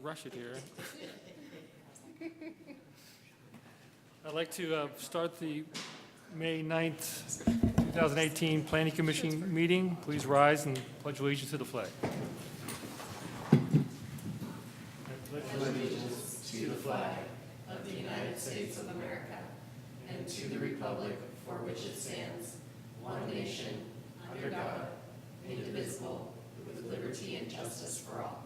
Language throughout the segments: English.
rush it here. I'd like to start the May 9th, 2018 Planning Commission meeting. Please rise and pledge allegiance to the flag. Allegiance to the flag of the United States of America and to the republic for which it stands, one nation, under God, indivisible, with liberty and justice for all.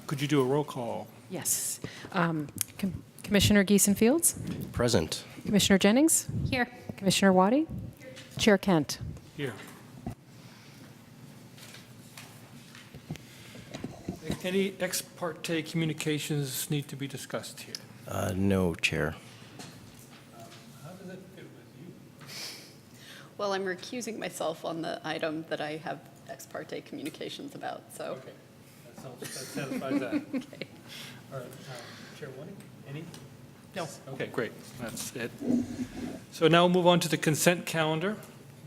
Could you do a roll call? Yes. Commissioner Geeson-Fields? Present. Commissioner Jennings? Here. Commissioner Waddy? Chair Kent? Here. Any ex parte communications need to be discussed here? No, Chair. How does that fit with you? Well, I'm recusing myself on the item that I have ex parte communications about, so. Okay, that satisfies that. Okay. All right, Chair Waddy, any? No. Okay, great, that's it. So now we'll move on to the consent calendar.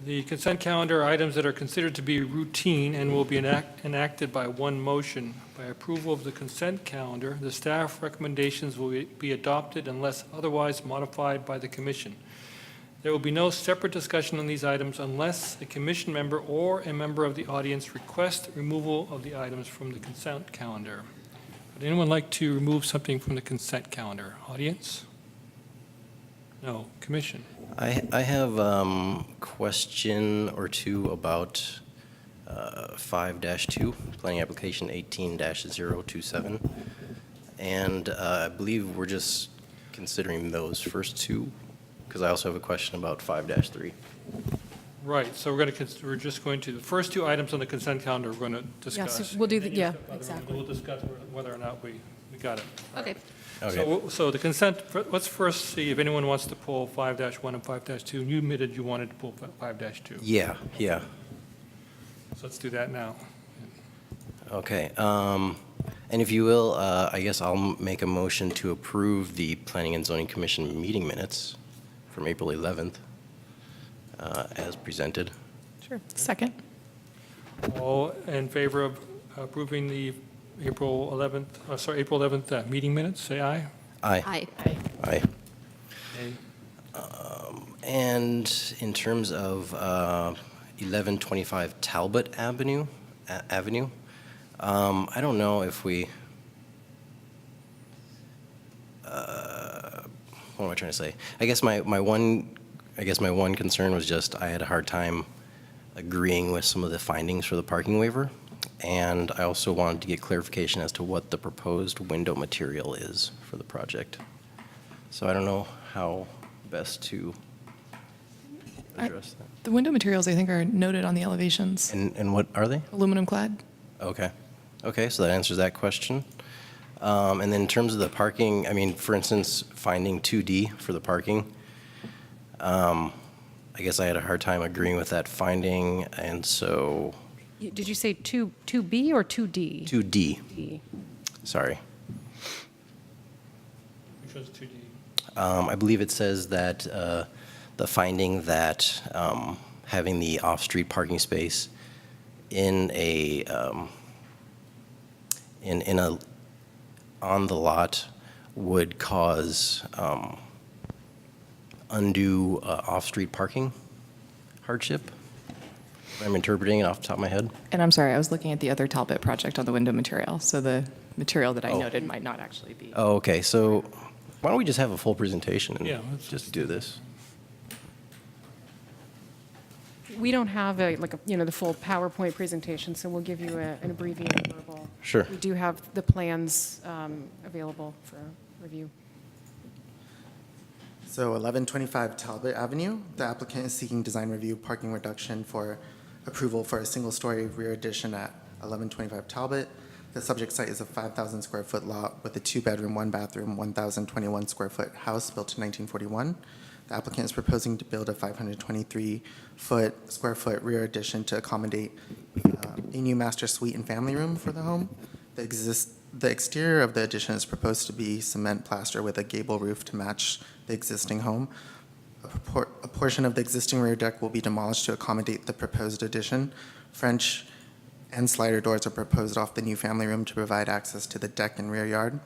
The consent calendar are items that are considered to be routine and will be enacted by one motion. By approval of the consent calendar, the staff recommendations will be adopted unless otherwise modified by the commission. There will be no separate discussion on these items unless a commission member or a member of the audience requests removal of the items from the consent calendar. Would anyone like to remove something from the consent calendar? Audience? No. Commission? I have question or two about 5-2, planning application 18-027. And I believe we're just considering those first two, because I also have a question about 5-3. Right, so we're just going to, the first two items on the consent calendar we're going to discuss. Yes, we'll do the, And yeah, then exactly. We'll discuss whether or not we got it. Okay. Okay. So the consent, let's first see if anyone wants to pull 5-1 and 5-2. You admitted you wanted to pull 5-2. Yeah. So let's do that now. Okay. And if you will, I guess I'll make a motion to approve the Planning and Zoning Commission meeting minutes from April 11th as presented. Sure. Second? All in favor of approving the April 11th meeting minutes, say aye. Aye. Aye. Aye. Aye. And in terms of 1125 Talbot Avenue, I don't know if we, what am I trying to say? I guess my one concern was just I had a hard time agreeing with some of the findings for the parking waiver, and I also wanted to get clarification as to what the proposed window material is for the project. So I don't know how best to address that. The window materials, I think, are noted on the elevations. And what are they? Aluminum clad. Okay, so that answers that question. And then in terms of the parking, I mean, for instance, finding 2D for the parking, I guess I had a hard time agreeing with that finding, and so Did you say 2B or 2D? 2D, D. sorry. Which was 2D. I believe it says that the finding that having the off-street parking space in a on the lot would cause undue off-street parking hardship. I'm interpreting it off the top of my head. And I'm sorry, I was looking at the other Talbot project on the window material, so the material that I Oh. noted might not actually be. Oh, okay. So why don't we just have a full presentation and Yeah, let's just do this? We don't have the full PowerPoint presentation, so we'll give you an abbreviated verbal. Sure. We do have the plans available for review. So 1125 Talbot Avenue, the applicant is seeking design review parking reduction for approval for a single-story rear addition at 1125 Talbot. The subject site is a 5,000 square foot lot with a 2-bedroom, 1-bathroom, 1,021 square foot house built in 1941. The applicant is proposing to build a 523 square foot rear addition to accommodate a new master suite and family room for the home. The exterior of the addition is proposed to be cement plaster with a gable roof to match the existing home. A portion of the existing rear deck will be demolished to accommodate the proposed addition. French and slider doors are proposed off the new family room to provide access to the deck and rear yard.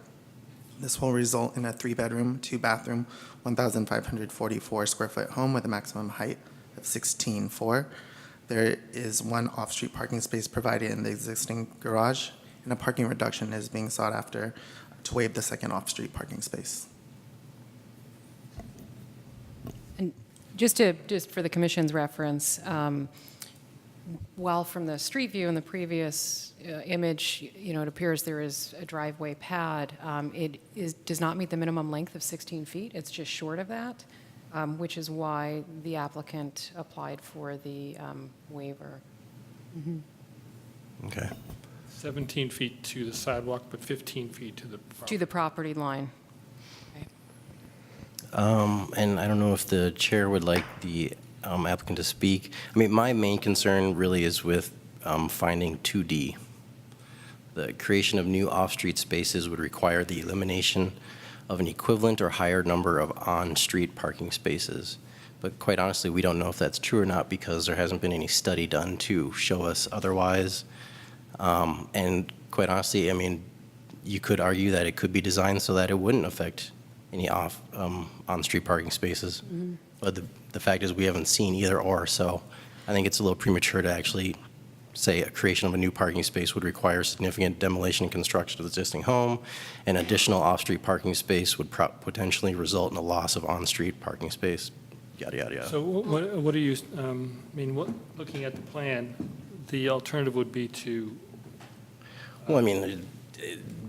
This will result in a 3-bedroom, 2-bathroom, 1,544 square foot home with a maximum height of 16.4. There is 1 off-street parking space provided in the existing garage, and a parking reduction is being sought after to waive the second off-street parking space. And just for the commission's reference, while from the street view in the previous image, it appears there is a driveway pad, does not meet the minimum length of 16 feet. It's just short of that, which is why the applicant applied for the waiver. Okay. 17 feet to the sidewalk, but 15 feet to the To the property line. And I don't know if the chair would like the applicant to speak. I mean, my main concern really is with finding 2D. The creation of new off-street spaces would require the elimination of an equivalent or higher number of on-street parking spaces. But quite honestly, we don't know if that's true or not because there hasn't been any study done to show us otherwise. And quite honestly, I mean, you could argue that it could be designed so that it wouldn't affect any on-street parking spaces. Mm-hmm. But the fact is we haven't seen either or, so I think it's a little premature to actually say a creation of a new parking space would require significant demolition and construction of the existing home. An additional off-street parking space would potentially result in a loss of on-street parking space, yada, yada, yada. So what are you, looking at the plan, the alternative would be to, Well, I mean,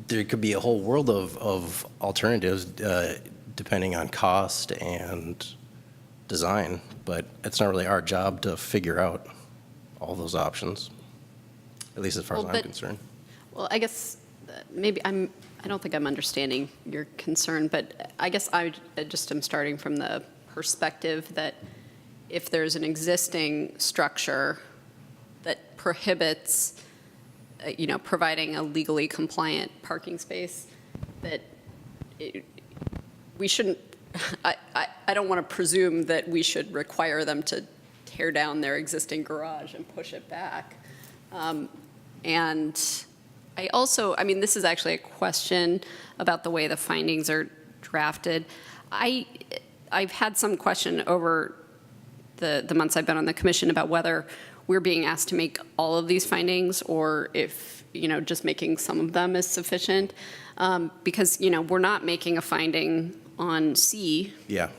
there could be a whole world of alternatives depending on cost and design, but it's not really our job to figure out all those options, at least as far as I'm concerned. Well, I guess maybe I don't think I'm understanding your concern, but I guess I just am starting from the perspective that if there's an existing structure that prohibits, providing a legally compliant parking space, that we shouldn't, I don't want to presume that we should require them to tear down their existing garage and push it back. And I also, this is actually a question about the way the findings are drafted. I've had some question over the months I've been on the commission about whether we're being asked to make all of these findings or if, just making some of them is sufficient. Because, we're not making a finding on C. Yeah,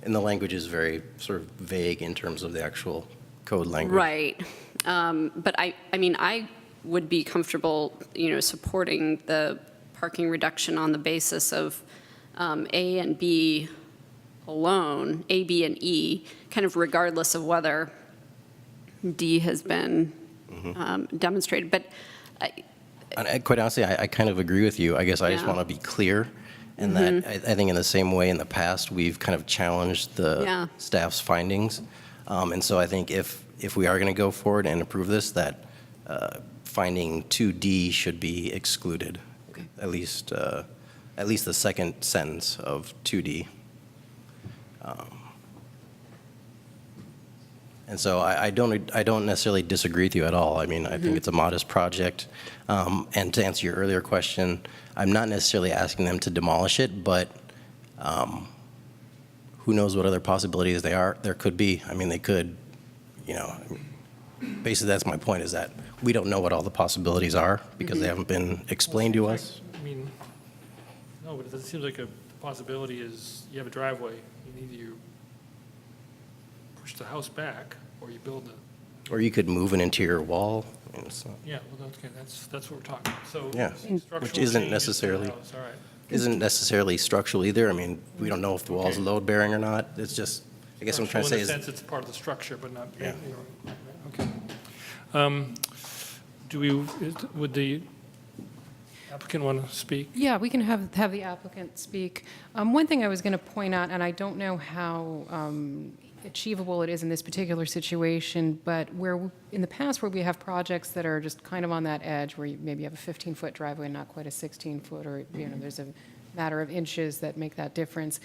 and the language is very sort of vague in terms of the actual code language. Right. But I would be comfortable, supporting the parking reduction on the basis of A and B alone, A, B, and E, kind of regardless of whether D has been demonstrated. But Quite honestly, I kind of agree with you. I guess I just Yeah. want to be clear, and that I think in the same way in the past, we've kind of challenged the staff's findings. And so I think if we are going to go forward and approve this, that finding 2D should be excluded, Okay. at least the second sentence of 2D. And so I don't necessarily disagree with you at all. I mean, I think it's a modest project. And to answer your earlier question, I'm not necessarily asking them to demolish it, but who knows what other possibilities there could be. I mean, they could, basically that's my point, is that we don't know what all the possibilities are because they haven't been explained to us. No, but it seems like a possibility is you have a driveway, you push the house back, or you build a. Or you could move an interior wall. And it's not- Yeah, well, okay, that's what we're talking about. So Yeah, structural which isn't changes to the necessarily- house, all right. Isn't necessarily structural either. I mean, we don't know if the wall's Okay. load bearing or not. It's just, I guess what I'm trying to say Structural is, in the sense it's part of the structure, but not, Yeah. okay. Would the applicant want to speak? Yeah, we can have the applicant speak. One thing I was going to point out, and I don't know how achievable it is in this particular situation, but where, in the past, where we have projects that are just kind of on that edge, where you maybe have a 15-foot driveway, not quite a 16-foot, or, there's a matter of inches that make that difference.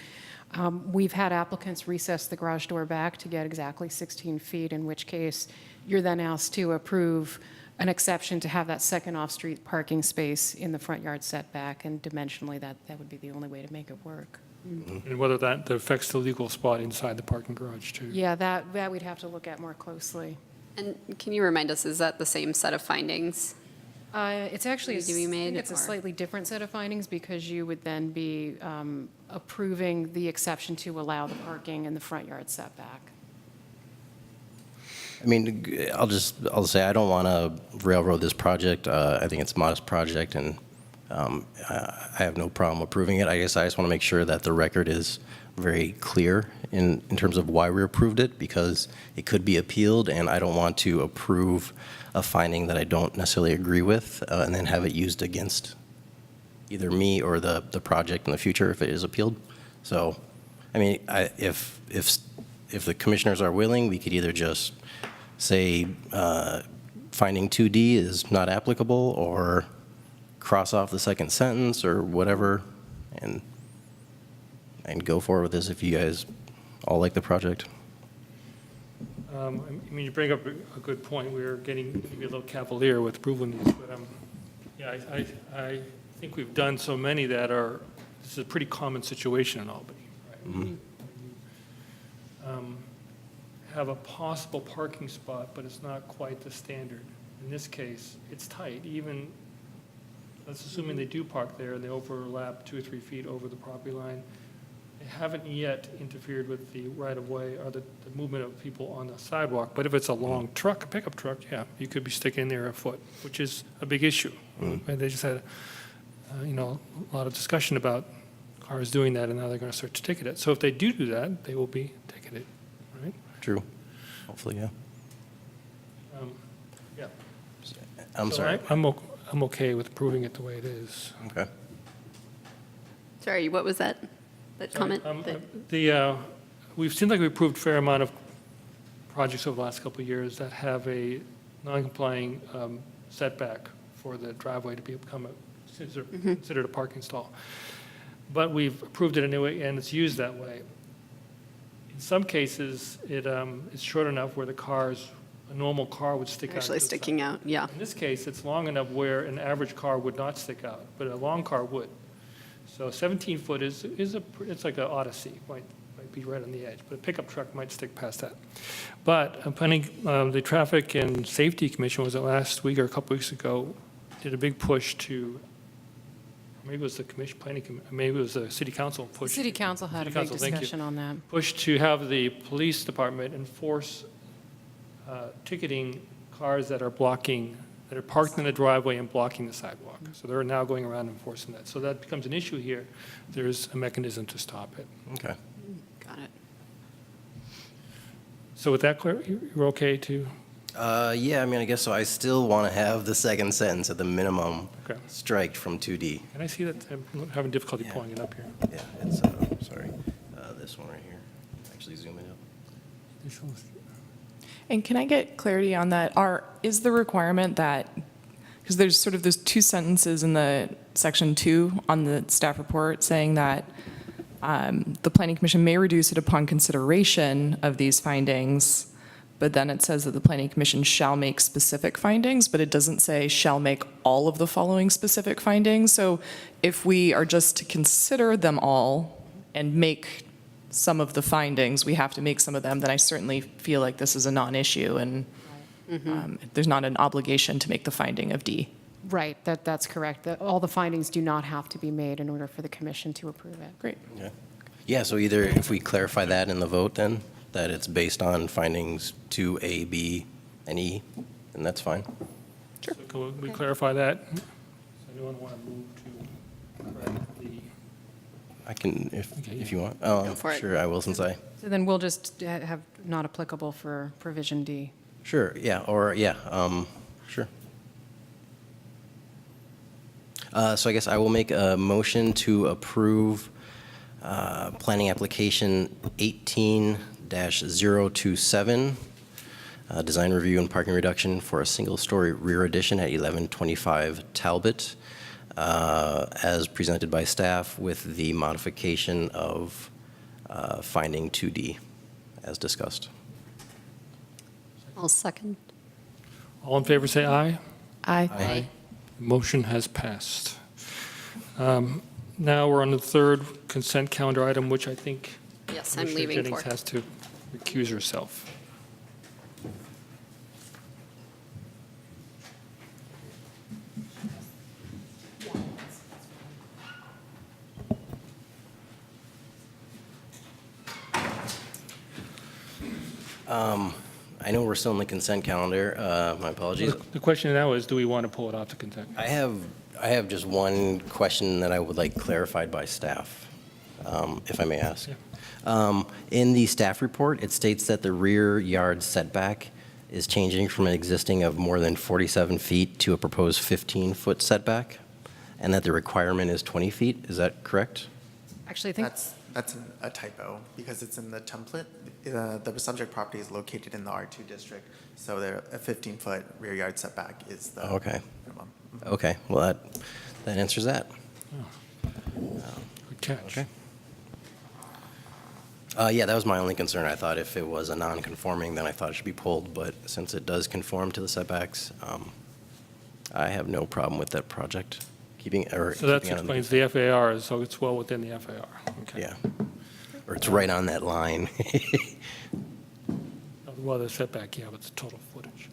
We've had applicants recess the garage door back to get exactly 16 feet, in which case you're then asked to approve an exception to have that second off-street parking space in the front yard setback, and dimensionally, that would be the only way to make it work. And whether that affects the legal spot inside the parking garage, too. Yeah, that we'd have to look at more closely. And can you remind us, is that the same set of findings? It's actually, Need to be made, it's a or- slightly different set of findings, because you would then be approving the exception to allow the parking in the front yard setback. I mean, I'll say I don't want to railroad this project. I think it's a modest project, and I have no problem approving it. I guess I just want to make sure that the record is very clear in terms of why we approved it, because it could be appealed, and I don't want to approve a finding that I don't necessarily agree with, and then have it used against either me or the project in the future if it is appealed. So, I mean, if the commissioners are willing, we could either just say finding 2D is not applicable, or cross off the second sentence, or whatever, and go forward with this if you guys all like the project. I mean, you bring up a good point. We're getting maybe a little cavalier with approving these, but yeah, I think we've done so many that this is a pretty common situation in Albany, right? Have a possible parking spot, but it's not quite the standard. In this case, it's tight. Even, let's assuming they do park there and they overlap 2 or 3 feet over the property line, they haven't yet interfered with the right-of-way or the movement of people on the sidewalk. But if it's a long truck, a pickup truck, yeah, you could be sticking there a foot, which is a big issue. And they just had, a lot of discussion about cars doing that, and now they're going to start to ticket it. So if they do that, they will be ticketed, right? True. Hopefully, yeah. Yeah. I'm So sorry. I'm okay with approving it the way it is. Okay. Sorry, what was that comment? We've seemed like we approved a fair amount of projects over the last couple of years that have a non-complying setback for the driveway to become considered a parking stall. But we've approved it anyway, and it's used that way. In some cases, it's short enough where a normal car would stick out. Actually to the sticking side. out, yeah. In this case, it's long enough where an average car would not stick out, but a long car would. So 17-foot it's like an Odyssey, might be right on the edge, but a pickup truck might stick past that. But the Traffic and Safety Commission, was it last week or a couple weeks ago, did a big push to, maybe it was the commission, maybe it was the city council push. City council had a big Thank you. discussion on that. Push to have the police department enforce ticketing cars that are parked in the driveway and blocking the sidewalk. So they're now going around enforcing that. So that becomes an issue here. There's a mechanism to stop it. Okay. Got it. So with that, Claire, you're okay to? Yeah, I mean, I guess so. I still want to have the second sentence at the minimum Okay. striked from 2D. And I see that I'm having difficulty Yeah. pulling it up here. Yeah, it's, sorry, this one right here. Actually zoom it up. And can I get clarity on that? Is the requirement that, because there's sort of those two sentences in the section 2 on the staff report saying that the planning commission may reduce it upon consideration of these findings, but then it says that the planning commission shall make specific findings, but it doesn't say shall make all of the following specific findings. So if we are just to consider them all and make some of the findings, we have to make some of them, then I certainly feel like this is a non-issue, and there's not an obligation to make the finding of D. Right, that's correct. All the findings do not have to be made in order for the commission to approve it. Great. Yeah. Yeah, so either if we clarify that in the vote then, that it's based on findings 2A, B, and E, then that's fine. So can we clarify that? Does anyone want to move to correct the? I can, Okay, if you want. for it. Sure, I will, since I, So then we'll just have not applicable for provision D. sure, yeah, sure. So I guess I will make a motion to approve planning application 18-027, design review and parking reduction for a single-story rear addition at 1125 Talbot, as presented by staff with the modification of finding 2D as discussed. I'll second. All in favor, say aye. Aye. Motion has passed. Now we're on the third consent calendar item, which I think Yes, I'm Commissioner leaving Jennings for. has to recuse herself. I know we're still in the consent calendar. My apologies. The question now is, do we want to pull it off the consent? I have just one question that I would like clarified by staff, if I may ask. In the staff report, it states that the rear yard setback is changing from an existing of more than 47 feet to a proposed 15-foot setback, and that the requirement is 20 feet. Is that correct? Actually, I think That's a typo, because it's in the template. The subject property is located in the R2 district, so a 15-foot rear yard setback is the Okay. minimum. Okay, well, that answers that. Good catch. Okay. Yeah, that was my only concern. I thought if it was a non-conforming, then I thought it should be pulled, but since it does conform to the setbacks, I have no problem with that project. So that keeping it on the- explains the FAR, so it's well within the FAR. Okay. Yeah, or it's right on that line. Well, the setback, yeah, but it's total footage.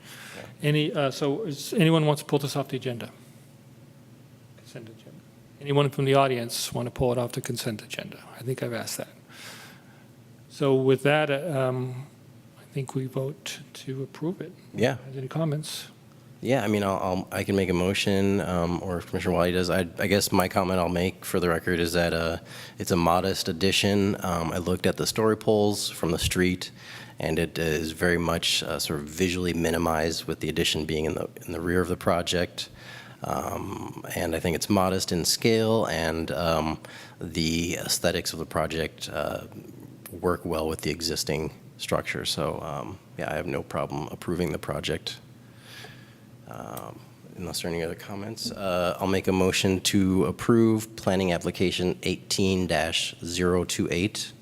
Yeah. So anyone wants to pull this off the agenda? Consent agenda. Anyone from the audience want to pull it off the consent agenda? I think I've asked that. So with that, I think we vote to approve it. Yeah. Any comments? Yeah, I mean, I can make a motion, or if Commissioner Wiley does. I guess my comment I'll make for the record is that it's a modest addition. I looked at the story poles from the street, and it is very much sort of visually minimized with the addition being in the rear of the project. And I think it's modest in scale, and the aesthetics of the project work well with the existing structure. So, yeah, I have no problem approving the project. Unless there are any other comments, I'll make a motion to approve planning application 18-028,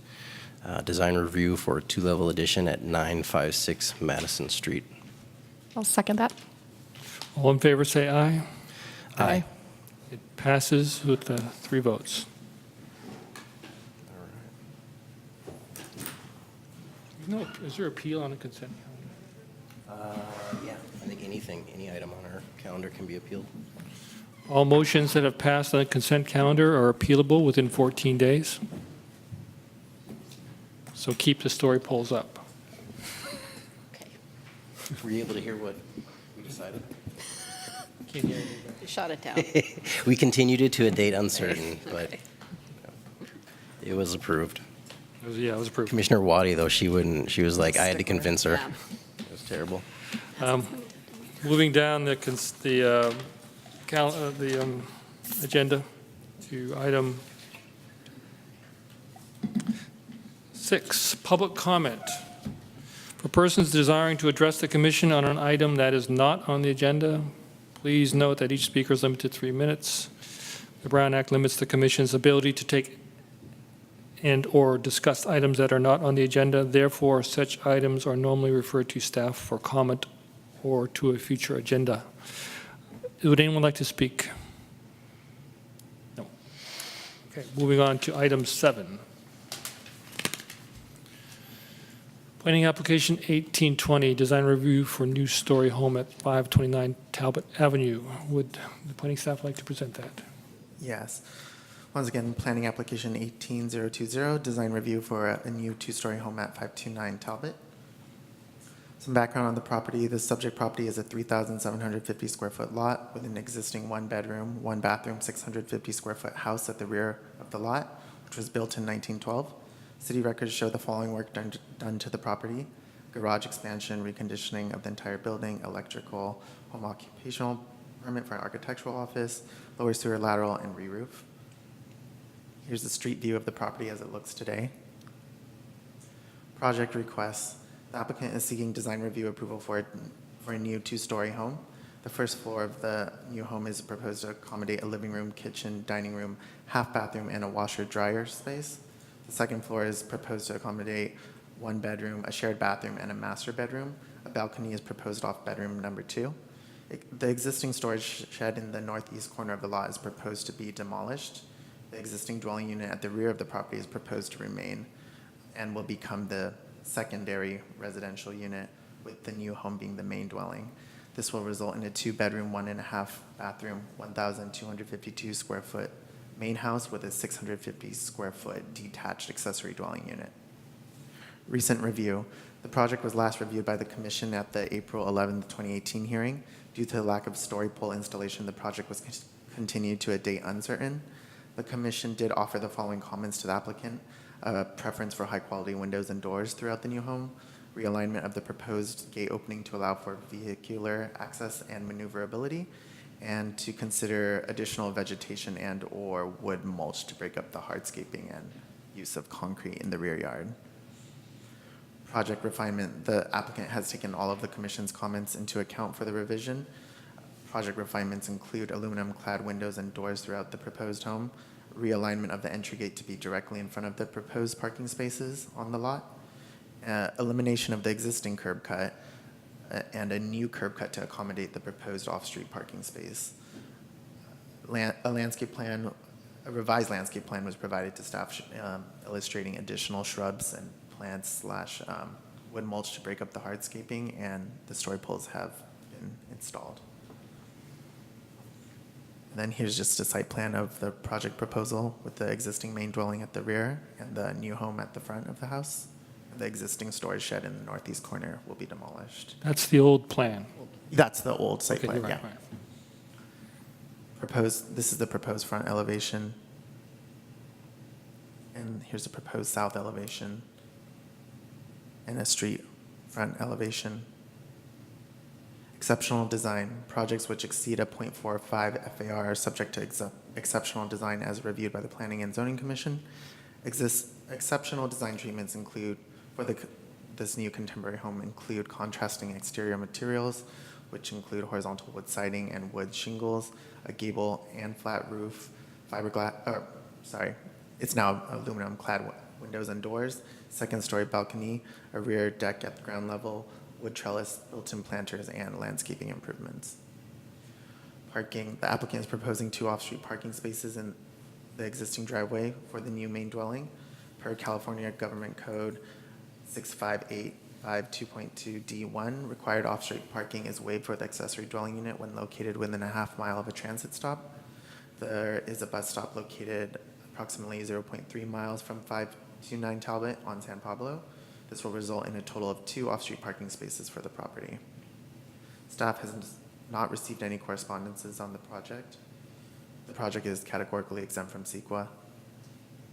design review for a two-level addition at 956 Madison Street. I'll second that. All in favor, say aye. Aye. It passes with 3 votes. No, is there appeal on the consent calendar? Yeah, I think any item on our calendar can be appealed. All motions that have passed on the consent calendar are appealable within 14 days. So keep the story polls up. Were you able to hear what we decided? Can't hear You shot it down. We continued it to a date uncertain, but it was approved. Yeah, it was approved. Commissioner Waddy, though, she was like, I had to Stickler. convince her. Yeah. It was terrible. Moving down the agenda to item 6, public comment. For persons desiring to address the commission on an item that is not on the agenda, please note that each speaker is limited to 3 minutes. The Brown Act limits the commission's ability to take and/or discuss items that are not on the agenda. Therefore, such items are normally referred to staff for comment or to a future agenda. Would anyone like to speak? No. Okay, moving on to item 7. Planning application 1820, design review for new story home at 529 Talbot Avenue. Would the planning staff like to present that? Yes. Once again, planning application 18020, design review for a new two-story home at 529 Talbot. Some background on the property. The subject property is a 3,750 square foot lot with an existing 1-bedroom, 1-bathroom, 650 square foot house at the rear of the lot, which was built in 1912. City records show the following work done to the property: garage expansion, reconditioning of the entire building, electrical, home occupational permit for an architectural office, lower sewer lateral, and re-roof. Here's the street view of the property as it looks today. Project requests. The applicant is seeking design review approval for a new two-story home. The first floor of the new home is proposed to accommodate a living room, kitchen, dining room, half bathroom, and a washer-dryer space. The second floor is proposed to accommodate one bedroom, a shared bathroom, and a master bedroom. A balcony is proposed off bedroom number 2. The existing storage shed in the northeast corner of the lot is proposed to be demolished. The existing dwelling unit at the rear of the property is proposed to remain and will become the secondary residential unit, with the new home being the main dwelling. This will result in a 2-bedroom, 1.5 bathroom, 1,252 square foot main house with a 650 square foot detached accessory dwelling unit. Recent review. The project was last reviewed by the Commission at the April 11, 2018 hearing. Due to the lack of story pole installation, the project was continued to a date uncertain. The Commission did offer the following comments to the applicant: a preference for high-quality windows and doors throughout the new home, realignment of the proposed gate opening to allow for vehicular access and maneuverability, and to consider additional vegetation and/or wood mulch to break up the hardscaping and use of concrete in the rear yard. Project refinement. The applicant has taken all of the Commission's comments into account for the revision. Project refinements include aluminum-clad windows and doors throughout the proposed home, realignment of the entry gate to be directly in front of the proposed parking spaces on the lot, elimination of the existing curb cut, and a new curb cut to accommodate the proposed off-street parking space. A revised landscape plan was provided to staff illustrating additional shrubs and plants / wood mulch to break up the hardscaping, and the story poles have been installed. And then here's just a site plan of the project proposal with the existing main dwelling at the rear and the new home at the front of the house. The existing storage shed in the northeast corner will be demolished. That's the old plan. That's the old site Okay, plan, you're yeah. right, right. This is the proposed front elevation. And here's the proposed south elevation. And a street front elevation. Exceptional design. Projects which exceed a 0.45 FAR are subject to exceptional design as reviewed by the Planning and Zoning Commission. Exceptional design treatments include, for this new contemporary home, include contrasting exterior materials, which include horizontal wood siding and wood shingles, a gable and flat roof, it's now aluminum-clad windows and doors, second-story balcony, a rear deck at the ground level, wood trellis, built-in planters, and landscaping improvements. Parking. The applicant is proposing 2 off-street parking spaces in the existing driveway for the new main dwelling. Per California Government Code 65852.2 D1, required off-street parking is waived for the accessory dwelling unit when located within a half mile of a transit stop. There is a bus stop located approximately 0.3 miles from 529 Talbot on San Pablo. This will result in a total of 2 off-street parking spaces for the property. Staff has not received any correspondences on the project. The project is categorically exempt from CEQA.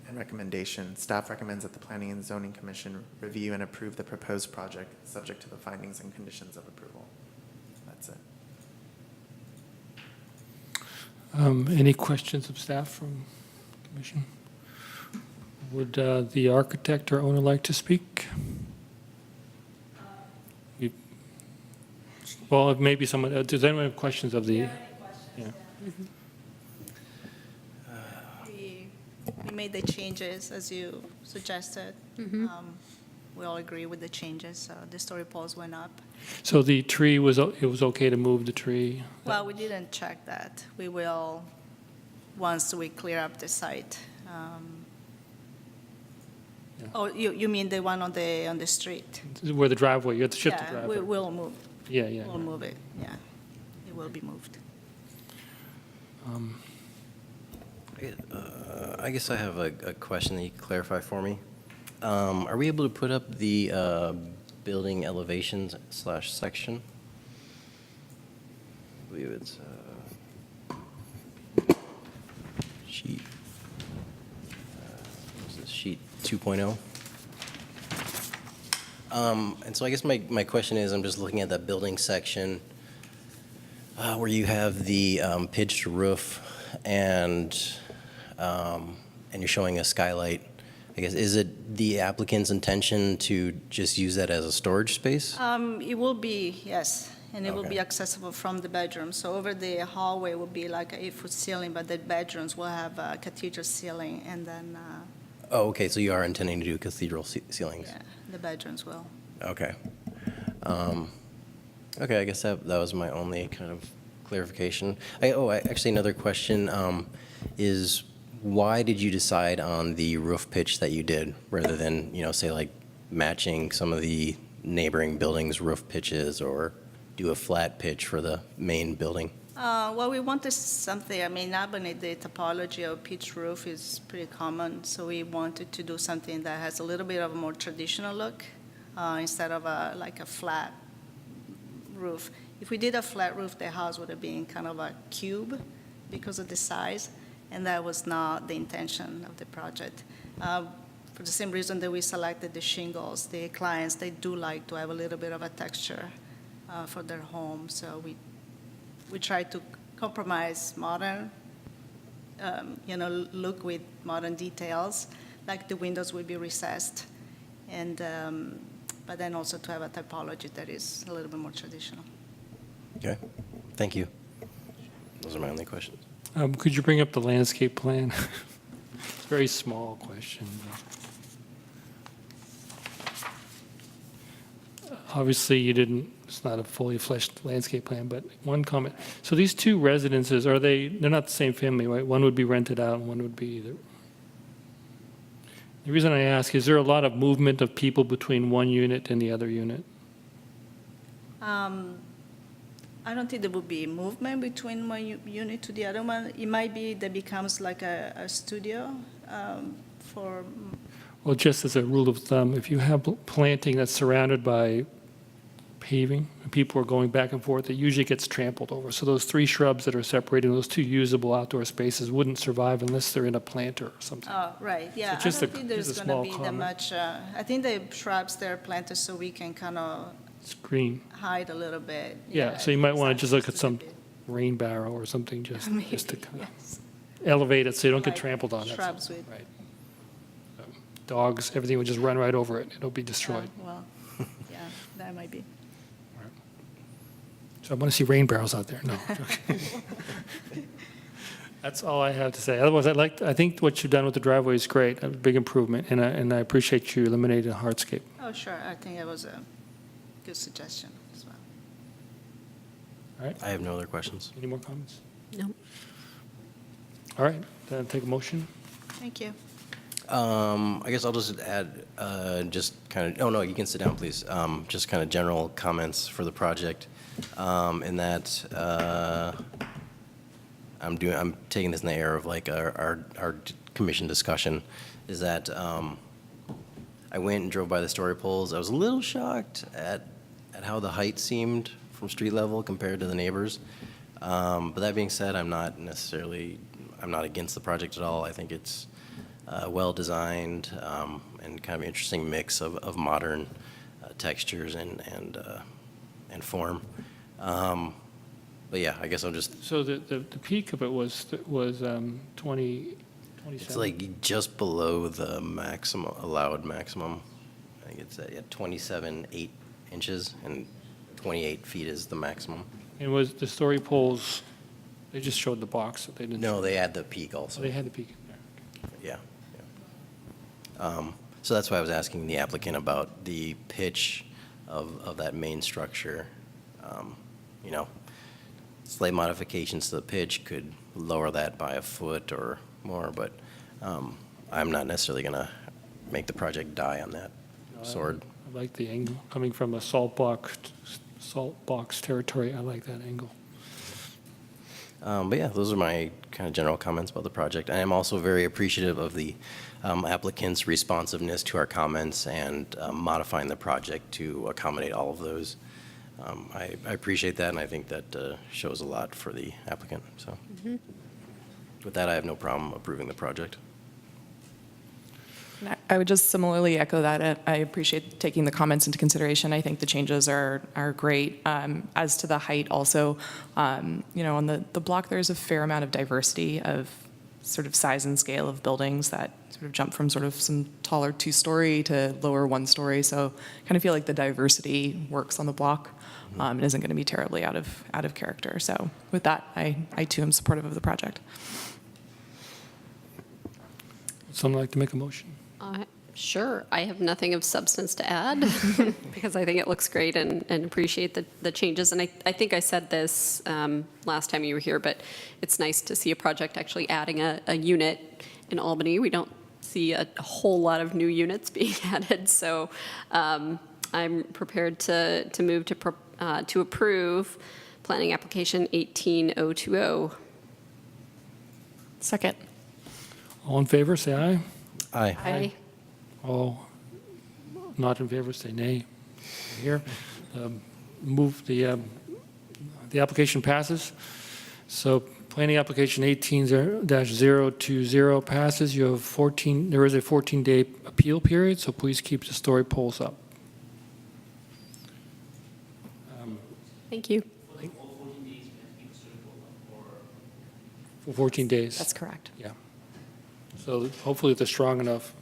And recommendation, staff recommends that the Planning and Zoning Commission review and approve the proposed project subject to the findings and conditions of approval. That's it. Any questions of staff from Commission? Would the architect or owner like to speak? Well, maybe someone, does anyone have questions of the? Yeah. We made the changes as you suggested. We all agree with the changes, so the story poles went up. So the tree it was okay to move the tree? Well, we didn't check that. We will, once we clear up the site. Yeah. Oh, you mean the one on the street? Where the driveway, you have to shift the Yeah, driveway. we'll move. Yeah, yeah. We'll move it, yeah. It will be moved. I guess I have a question that you can clarify for me. Are we able to put up the building elevations / section? I believe it's sheet. What is this, sheet 2.0? And so I guess my question is, I'm just looking at that building section where you have the pitched roof and you're showing a skylight. I guess, is it the applicant's intention to just use that as a storage space? It will be, yes, and it will be Okay. accessible from the bedroom. So over the hallway will be like an 8-foot ceiling, but the bedrooms will have a cathedral ceiling, and then, Oh, okay, so you are intending to do cathedral ceilings? yeah, the bedrooms will. Okay. Okay, I guess that was my only kind of clarification. Actually, another question is, why did you decide on the roof pitch that you did, rather than, say, like, matching some of the neighboring buildings' roof pitches, or do a flat pitch for the main building? Well, we wanted something, I mean, Albany, the topology of pitch roof is pretty common, so we wanted to do something that has a little bit of a more traditional look, instead of like a flat roof. If we did a flat roof, the house would have been kind of a cube because of the size, and that was not the intention of the project. For the same reason that we selected the shingles, the clients, they do like to have a little bit of a texture for their home, so we try to compromise modern, look with modern details, like the windows will be recessed, and but then also to have a typology that is a little bit more traditional. Okay, thank you. Those are my only questions. Could you bring up the landscape plan? It's a very small question. Obviously, it's not a fully fleshed landscape plan, but one comment. So these two residences, they're not the same family, right? One would be rented out and one would be either. The reason I ask, is there a lot of movement of people between one unit and the other unit? I don't think there will be movement between one unit to the other one. It might be that becomes like a studio for. Well, just as a rule of thumb, if you have planting that's surrounded by paving, and people are going back and forth, it usually gets trampled over. So those three shrubs that are separating those two usable outdoor spaces wouldn't survive unless they're in a planter or something. Oh, right, yeah. So just I don't think there's just a going to small be that comment. much. I think the shrubs, they're planted so we can kind of Screen. hide a little bit. Yeah, so you might want to just look at a some bit. rain barrel or something, just to Maybe, kind of yes. elevate it so you don't get Right, trampled on. that's all. shrubs with- Right. Dogs, everything would just run right over it. It'll be destroyed. Well, yeah, that might be. So I want to see rain barrels out there. No. That's all I have to say. Otherwise, I think what you've done with the driveway is great, a big improvement, and I appreciate you eliminating the hardscape. Oh, sure, I think that was a good suggestion as well. All right, I have no other questions. any more comments? No. All right, then take a motion. Thank you. I guess I'll just add, just kind of, oh, no, you can sit down, please. Just kind of general comments for the project. In that, I'm taking this in the air of like our commission discussion, is that I went and drove by the story poles. I was a little shocked at how the height seemed from street level compared to the neighbors. But that being said, I'm not against the project at all. I think it's well-designed and kind of an interesting mix of modern textures and form. But yeah, I guess I'll just, So the peak of it was 20, 27? it's like just below the allowed maximum. I think it's at 27.8 inches, and 28 feet is the maximum. And was the story poles, they just showed the box, they didn't? No, they add the peak So also. they had the peak. Yeah. So that's why I was asking the applicant about the pitch of that main structure. You know, slight modifications to the pitch could lower that by a foot or more, but I'm not necessarily going to make the project die on that sword. I like the angle, coming from a salt box territory, I like that angle. But yeah, those are my kind of general comments about the project. I am also very appreciative of the applicant's responsiveness to our comments and modifying the project to accommodate all of those. I appreciate that, and I think that shows a lot for the applicant. So with that, I have no problem approving the project. And I would just similarly echo that. I appreciate taking the comments into consideration. I think the changes are great. As to the height also, on the block, there's a fair amount of diversity of sort of size and scale of buildings that sort of jump from sort of some taller 2-story to lower 1-story. So I kind of feel like the diversity works on the block. and isn't going to be terribly out of character. So with that, I too am supportive of the project. Someone like to make a motion? Sure, I have nothing of substance to add because I think it looks great and appreciate the changes. And I think I said this last time you were here, but it's nice to see a project actually adding a unit in Albany. We don't see a whole lot of new units being added, so I'm prepared to move to approve planning application 18020. Second. All in favor, say aye. Aye. Aye. All not in favor, say nay. Here, move the application passes. So planning application 18-020 passes. You have 14, there is a 14-day appeal period, so please keep the story polls up. Thank you. For 14 days. That's correct. Yeah. So hopefully they're strong enough.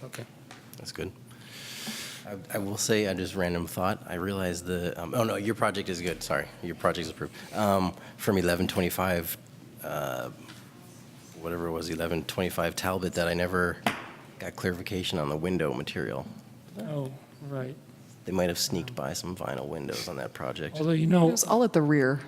Okay. That's good. I will say, I just random thought, I realized oh no, your project is good, sorry. Your project is approved. From 1125, whatever it was, 1125 Talbot, that I never got clarification on the window material. Oh, right. They might have sneaked by some vinyl windows on that project. Although, you It know, was all at the rear.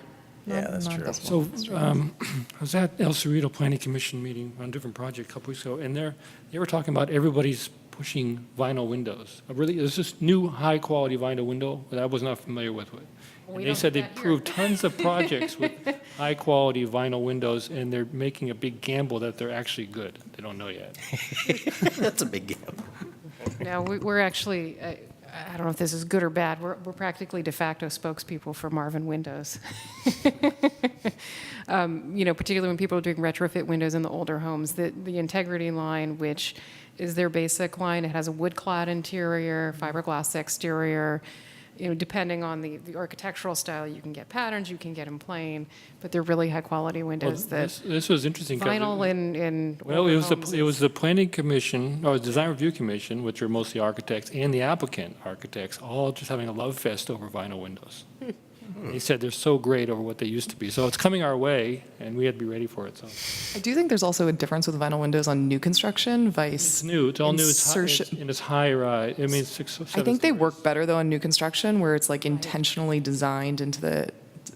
Yeah, that's Not true. this one. so I was at El Cerrito Planning Commission meeting on a different project a couple weeks ago, and they were talking about everybody's pushing vinyl windows. Really, there's this new high-quality vinyl window that I was not familiar with. We And they don't said do they that here. proved tons of projects with high-quality vinyl windows, and they're making a big gamble that they're actually good. They don't know yet. That's a big gap. No, we're actually, I don't know if this is good or bad, we're practically de facto spokespeople for Marvin Windows. Particularly when people are doing retrofit windows in the older homes, the Integrity line, which is their basic line, it has a wood-clad interior, fiberglass exterior. Depending on the architectural style, you can get patterns, you can get them plain, but they're really high-quality Well, windows that this was interesting. 'cause vinyl in Well, older it was homes it was the planning commission, or design review commission, which are mostly architects, and the applicant architects, all just having a love fest over vinyl windows. They said they're so great over what they used to be. So it's coming our way, and we had to be ready for it. So I do think there's also a difference with vinyl windows on new construction, it's new. It's all new. It's high, Insertion- and it's high rise. I mean, it's 6 or 7 I think they stories. work better though on new construction where it's like intentionally designed into the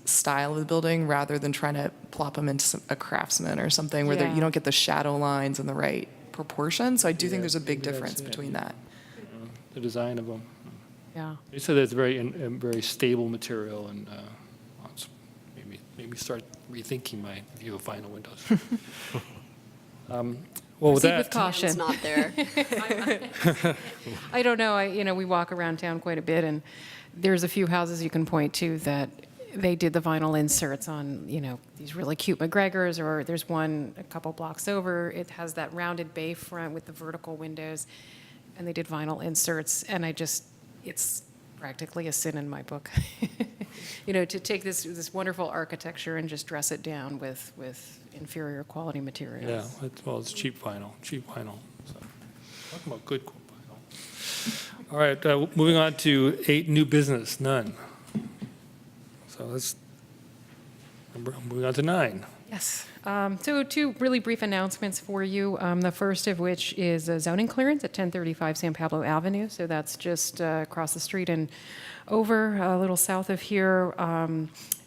style of the building rather than trying to plop them into a craftsman or something where Yeah. you don't get the shadow lines in the right proportion. So I do Yeah, think there's a big maybe that's difference it. between that. The design of them. Yeah. They said it's very stable material, and it's maybe start rethinking my view of vinyl windows. Well, with Proceed that, with caution. It's not there. I don't know. We walk around town quite a bit, and there's a few houses you can point to that they did the vinyl inserts on, these really cute McGregors, or there's one a couple blocks over. It has that rounded bay front with the vertical windows, and they did vinyl inserts, and it's practically a sin in my book. To take this wonderful architecture and just dress it down with inferior quality materials. yeah, it's cheap vinyl. So, talking about good vinyl. All right, moving on to 8 new business, none. So moving on to 9. Yes. So 2 really brief announcements for you. The first of which is a zoning clearance at 1035 San Pablo Avenue. So that's just across the street and over a little south of here.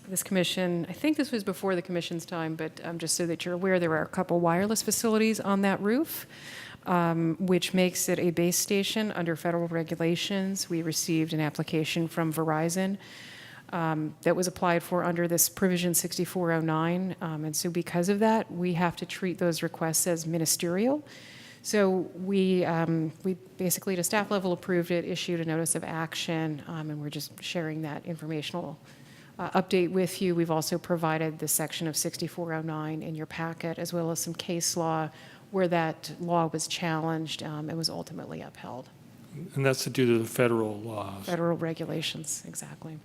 This commission, I think this was before the commission's time, but just so that you're aware, there are a couple wireless facilities on that roof, which makes it a base station under federal regulations. We received an application from Verizon that was applied for under this provision 6409. And so because of that, we have to treat those requests as ministerial. So we basically, at a staff level, approved it, issued a notice of action, and we're just sharing that informational update with you. We've also provided the section of 6409 in your packet, as well as some case law where that law was challenged and was ultimately upheld. And that's due to the federal laws. Federal regulations, exactly.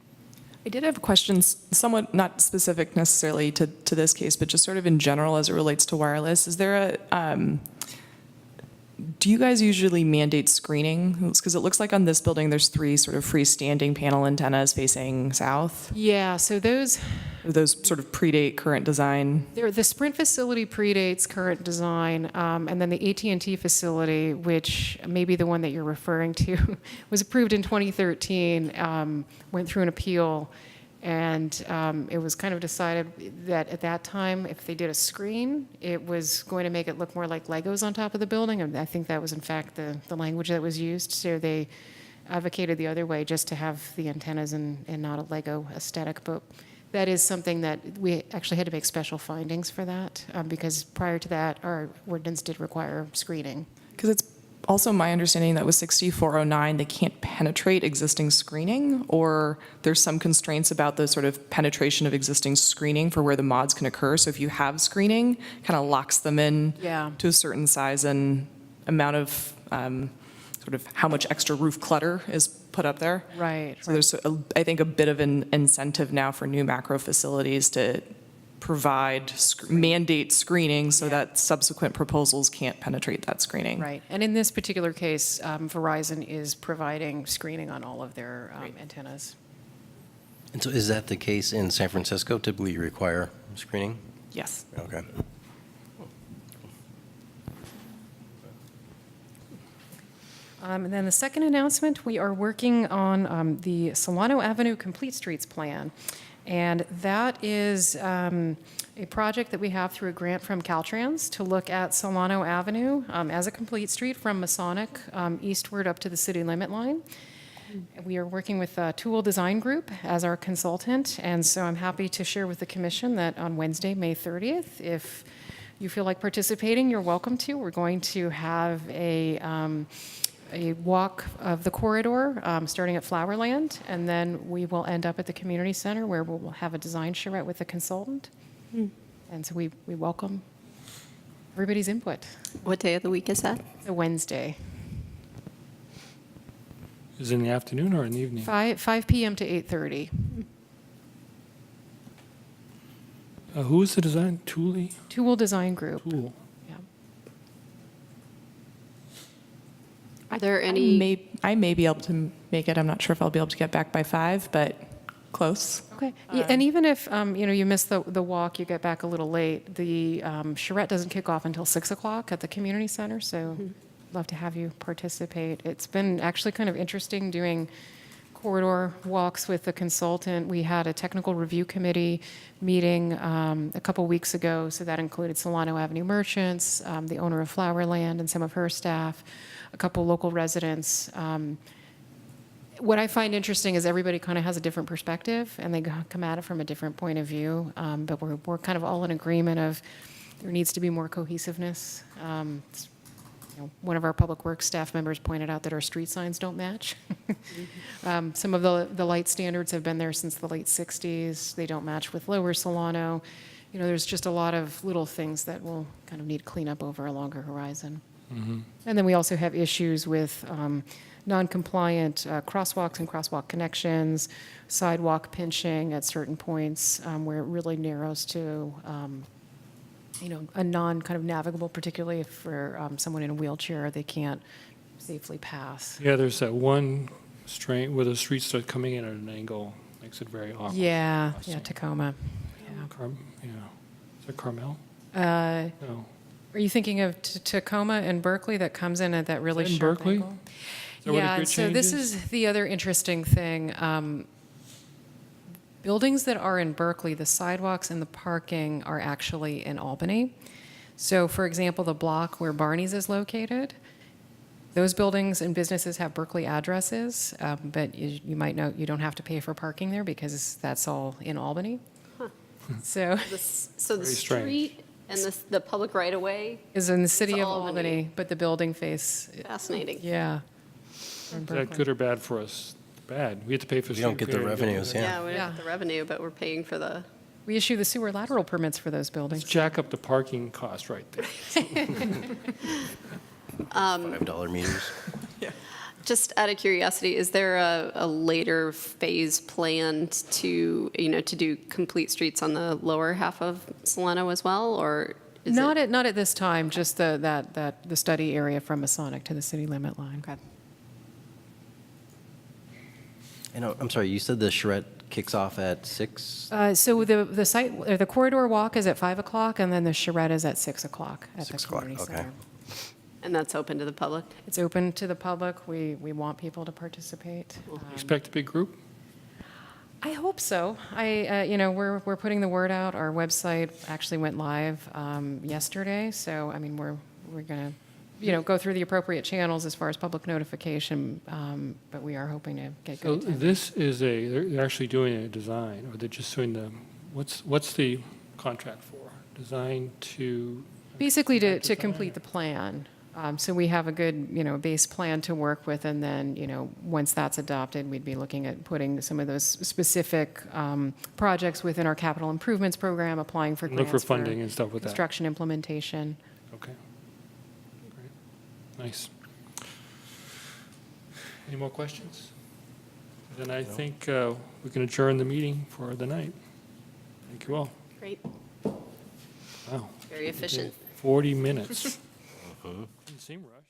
I did have questions, somewhat not specific necessarily to this case, but just sort of in general as it relates to wireless. Is there do you guys usually mandate screening? Because it looks like on this building, there's 3 sort of freestanding panel antennas facing south. Yeah, so those Sort of predate current design. the Sprint facility predates current design, and then the AT&T facility, which may be the one that you're referring to, was approved in 2013, went through an appeal, and it was kind of decided that at that time, if they did a screen, it was going to make it look more like Legos on top of the building, and I think that was in fact the language that was used, so they advocated the other way, just to have the antennas and not a Lego aesthetic, but that is something that we actually had to make special findings for that, because prior to that, our ordinance did require screening. Because it's also my understanding that with 6409, they can't penetrate existing screening, or there's some constraints about the sort of penetration of existing screening for where the mods can occur. So if you have screening, kind of locks them in Yeah. to a certain size and amount of sort of how much extra roof clutter is put up there. Right. So there's, I think, a bit of an incentive now for new macro facilities to provide, mandate screening so that subsequent proposals can't penetrate that screening. Right. And in this particular case, Verizon is providing screening on all of their antennas. And so is that the case in San Francisco? Typically you require screening? Yes. Okay. And then the second announcement, we are working on the Solano Avenue Complete Streets Plan. And that is a project that we have through a grant from Caltrans to look at Solano Avenue as a complete street from Masonic eastward up to the city limit line. We are working with Tool Design Group as our consultant, and so I'm happy to share with the commission that on Wednesday, May 30th, if you feel like participating, you're welcome to. We're going to have a walk of the corridor starting at Flowerland, and then we will end up at the community center where we'll have a design charrette with a consultant. And so we welcome everybody's input. What day of the week is that? It's a Wednesday, Is it in the afternoon or in the evening? 5 p.m. to 8:30. Who is the design? Thule? Tool Design Group. Tool. Yeah. Are there any? I may be able to make it. I'm not sure if I'll be able to get back by 5, but close. Okay. Yeah, and even if you miss the walk, you get back a little late. The charrette doesn't kick off until 6 o'clock at the community center, so love to have you participate. It's been actually kind of interesting doing corridor walks with the consultant. We had a technical review committee meeting a couple weeks ago, so that included Solano Avenue merchants, the owner of Flowerland and some of her staff, a couple local residents. What I find interesting is everybody kind of has a different perspective, and they come at it from a different point of view, but we're kind of all in agreement of there needs to be more cohesiveness. One of our public works staff members pointed out that our street signs don't match. Some of the light standards have been there since the late 60s. They don't match with Lower Solano. There's just a lot of little things that will kind of need cleanup over a longer horizon. And then we also have issues with non-compliant crosswalks and crosswalk connections, sidewalk pinching at certain points where it really narrows to a non-kind of navigable, particularly for someone in a wheelchair, they can't safely pass. Yeah, there's that one street where the streets start coming in at an angle, makes it very awkward. Yeah, crossing. Tacoma. Is that Carmel? Yeah. No. Are you thinking of Tacoma and Berkeley that comes in at that really Is that in sharp Berkeley? angle? Is that where the Yeah, grid so this changes? is the other interesting thing. Buildings that are in Berkeley, the sidewalks and the parking are actually in Albany. So for example, the block where Barney's is located, those buildings and businesses have Berkeley addresses, but you might know you don't have to pay for parking there because that's all in Albany. So So the Very strange. street and the public right-of-way, is in the city of Albany. Albany, but the building face, fascinating. yeah. in Is that Berkeley. good or bad for us? Bad. We have to pay for. We don't get the street repair, revenues, yeah. Yeah, we don't Yeah. get the revenue, but we're paying for the, We issue the sewer lateral permits for those Let's buildings. jack up the parking cost right there. $5 meters. just out of curiosity, is there a later phase planned to do complete streets on the lower half of Solano as well? Or Is Not it- at this time, just the study area from Masonic to the city limit line. Okay. And I'm sorry, you said the charrette kicks off at 6? So the site, or the corridor walk is at 5 o'clock, and then the charrette is at 6 o'clock at the 6 o'clock, community okay. center. And that's open to the public? It's open to the public. We want people to participate. Expect a big group? I hope so. We're putting the word out. Our website actually went live yesterday, so, I mean, we're going to, go through the appropriate channels as far as public notification, but we are hoping to get So good attendance. this is they're actually doing a design, or they're just doing what's the contract for? Design to? Basically, to design? complete the plan. So we have a good, base plan to work with, and then, once that's adopted, we'd be looking at putting some of those specific projects within our capital improvements program, applying for grants Look for funding and stuff with that. construction implementation. Okay. Great. Nice. Any more questions? Then I think we can adjourn the meeting for the night. Thank you all. Great. Wow. Very efficient. 40 minutes. Didn't seem rushed.